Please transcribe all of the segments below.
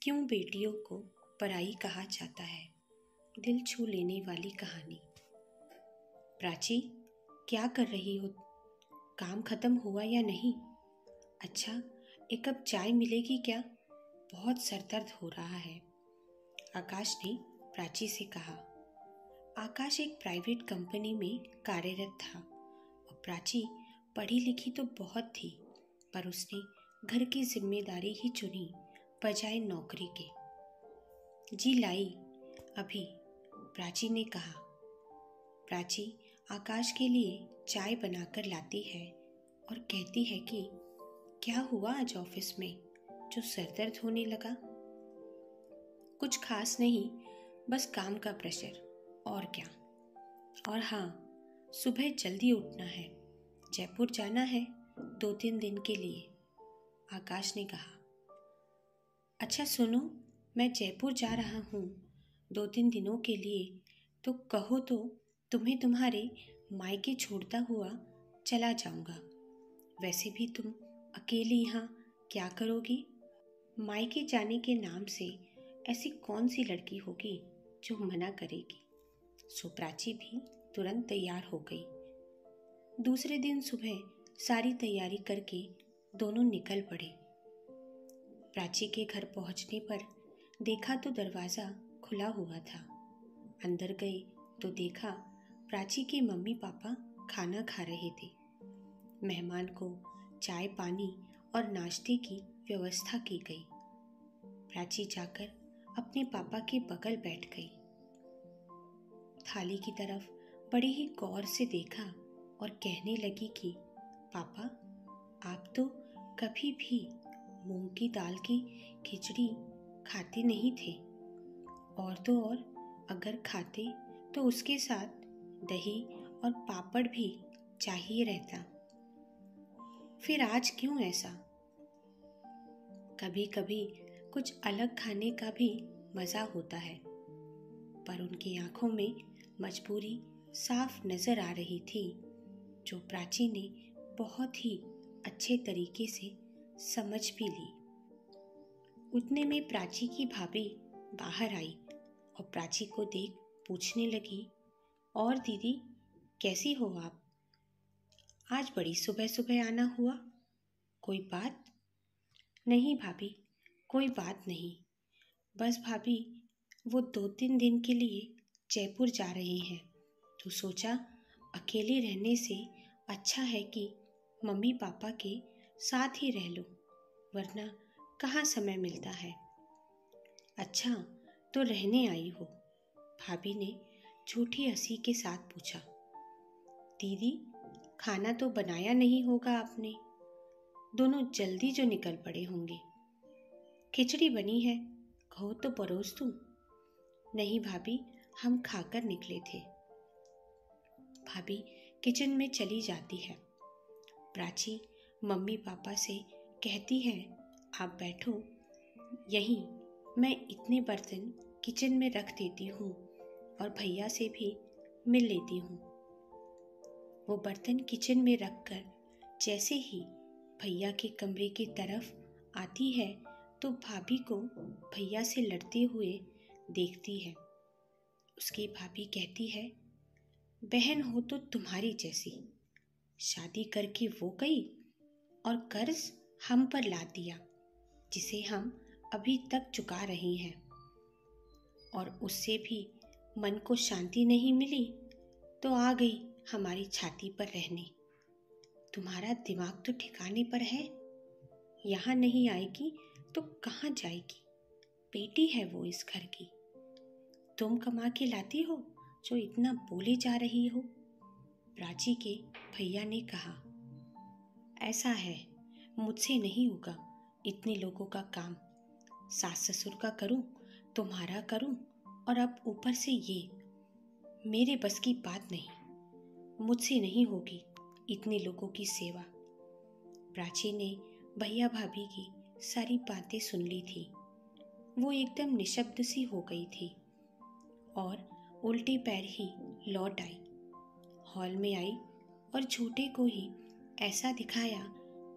क्यों बेटियों को पराई कहा जाता है। दिल छू लेने वाली कहानी। प्राची, क्या कर रही हो? काम खत्म हुआ या नहीं? अच्छा, एक कप चाय मिलेगी क्या? बहुत सरदर्द हो रहा है। आकाश ने प्राची से कहा। आकाश एक प्राइवेट कंपनी में कार्यरत था और प्राची पढ़ी लिखी तो बहुत थी, पर उसने घर की जिम्मेदारी ही चुनी बजाय नौकरी के। जी लाई अभी, प्राची ने कहा। प्राची आकाश के लिए चाय बनाकर लाती है और कहती है कि क्या हुआ आज ऑफिस में जो सरदर्द होने लगा? कुछ खास नहीं, बस काम का प्रेशर, और क्या। और हाँ, सुबह जल्दी उठना है, जयपुर जाना है 2-3 दिन के लिए, आकाश ने कहा। अच्छा सुनो, मैं जयपुर जा रहा हूँ 2-3 दिनों के लिए, तो कहो तो तुम्हें तुम्हारे मायके छोड़ता हुआ चला जाऊँगा। वैसे भी तुम अकेली यहाँ क्या करोगी? मायके जाने के नाम से ऐसी कौन सी लड़की होगी जो मना करेगी? सो प्राची भी तुरंत तैयार हो गई। दूसरे दिन सुबह सारी तैयारी करके दोनों निकल पड़े। प्राची के घर पहुंचने पर देखा तो दरवाज़ा खुला हुआ था। अंदर गए तो देखा प्राची के मम्मी पापा खाना खा रहे थे। मेहमान को चाय पानी और नाश्ते की व्यवस्था की गई। प्राची जाकर अपने पापा के बगल बैठ गई। थाली की तरफ बड़े ही गौर से देखा और कहने लगी कि पापा, आप तो कभी भी मूंग की दाल की खिचड़ी खाते नहीं थे, और तो और अगर खाते तो उसके साथ दही और पापड़ भी चाहिए रहता। फिर आज क्यों ऐसा? कभी कभी कुछ अलग खाने का भी मज़ा होता है। पर उनकी आंखों में मजबूरी साफ नजर आ रही थी, जो प्राची ने बहुत ही अच्छे तरीके से समझ भी ली। उतने में प्राची की भाभी बाहर आई और प्राची को देख पूछने लगी, और दीदी कैसी हो आप? आज बड़ी सुबह सुबह आना हुआ, कोई बात? नहीं भाभी, कोई बात नहीं, बस भाभी वो 2-3 दिन के लिए जयपुर जा रहे हैं, तो सोचा अकेले रहने से अच्छा है कि मम्मी पापा के साथ ही रह लो, वरना कहाँ समय मिलता है। अच्छा, तो रहने आई हो? भाभी ने झूठी हंसी के साथ पूछा। दीदी, खाना तो बनाया नहीं होगा आपने? दोनों जल्दी जो निकल पड़े होंगे। खिचड़ी बनी है, कहो तो परोस दूं? नहीं भाभी, हम खाकर निकले थे। भाभी किचन में चली जाती है। प्राची मम्मी पापा से कहती है, आप बैठो यहीं, मैं इतने बर्तन किचन में रख देती हूँ और भैया से भी मिल लेती हूँ। वो बर्तन किचन में रखकर जैसे ही भैया के कमरे की तरफ आती है तो भाभी को भैया से लड़ते हुए देखती है। उसकी भाभी कहती है, बहन हो तो तुम्हारी जैसी, शादी करके वो गई और कर्ज हम पर ला दिया, जिसे हम अभी तक चुका रहे हैं, और उससे भी मन को शांति नहीं मिली तो आ गई हमारी छाती पर रहने। तुम्हारा दिमाग तो ठिकाने पर है, यहाँ नहीं आएगी तो कहाँ जाएगी? बेटी है वो इस घर की। तुम कमा के लाती हो जो इतना बोले जा रही हो? प्राची के भैया ने कहा। ऐसा है, मुझसे नहीं होगा इतने लोगों का काम। सास ससुर का करूं, तुम्हारा करूं, और अब ऊपर से ये, मेरे बस की बात नहीं। मुझसे नहीं होगी इतने लोगों की सेवा। प्राची ने भैया भाभी की सारी बातें सुन ली थी। वो एकदम निशब्द सी हो गई थी और उल्टे पैर ही लौट आई। हॉल में आई और झूठे को ही ऐसा दिखाया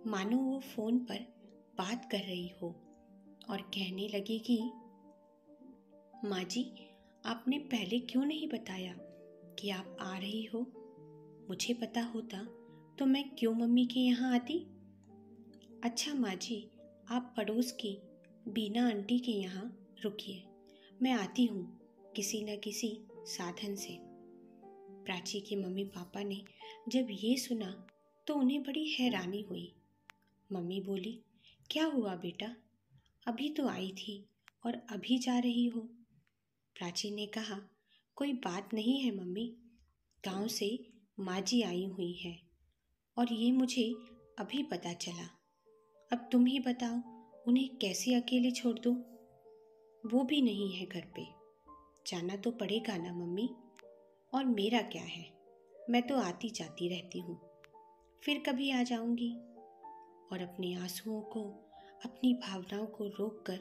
मानो वो फोन पर बात कर रही हो और कहने लगी कि माँ जी, आपने पहले क्यों नहीं बताया कि आप आ रही हो? मुझे पता होता तो मैं क्यों मम्मी के यहाँ आती। अच्छा माँ जी, आप पड़ोस की बीना आंटी के यहाँ रुकिए, मैं आती हूँ किसी न किसी साधन से। प्राची के मम्मी पापा ने जब ये सुना तो उन्हें बड़ी हैरानी हुई। मम्मी बोली, क्या हुआ बेटा, अभी तो आई थी और अभी जा रही हो? प्राची ने कहा, कोई बात नहीं है मम्मी, गांव से माँ जी आई हुई है और ये मुझे अभी पता चला। अब तुम ही बताओ, उन्हें कैसे अकेले छोड़ दूँ? वो भी नहीं है घर पे। जाना तो पड़ेगा ना मम्मी, और मेरा क्या है, मैं तो आती जाती रहती हूँ, फिर कभी आ जाऊंगी। और अपने आंसुओं को, अपनी भावनाओं को रोककर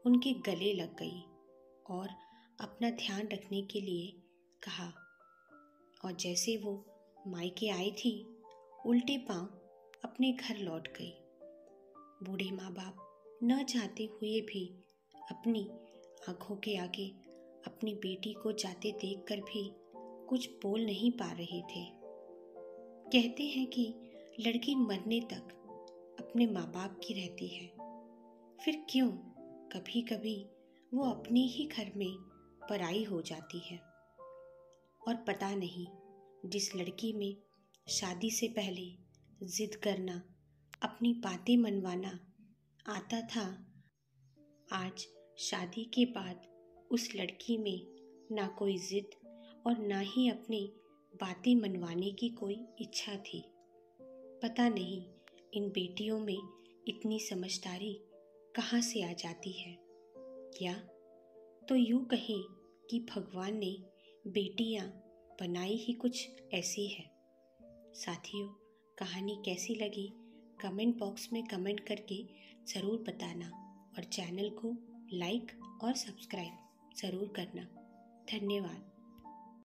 उनके गले लग गई और अपना ध्यान रखने के लिए कहा। और जैसे वो मायके आई थी, उल्टे पांव अपने घर लौट गई। बूढ़े माँ बाप न चाहते हुए भी अपनी आंखों के आगे अपनी बेटी को जाते देखकर भी कुछ बोल नहीं पा रहे थे। कहते हैं कि लड़की मरने तक अपने माँ बाप की रहती है, फिर क्यों कभी कभी वो अपने ही घर में पराई हो जाती है। और पता नहीं, जिस लड़की में शादी से पहले जिद करना, अपनी बातें मनवाना आता था, आज शादी के बाद उस लड़की में ना कोई जिद और ना ही अपनी बातें मनवाने की कोई इच्छा थी। पता नहीं इन बेटियों में इतनी समझदारी कहाँ से आ जाती है, या तो यूँ कहें कि भगवान ने बेटियाँ बनाई ही कुछ ऐसी है। साथियों, कहानी कैसी लगी कमेंट बॉक्स में कमेंट करके ज़रूर बताना और चैनल को लाइक और सब्सक्राइब ज़रूर करना। धन्यवाद।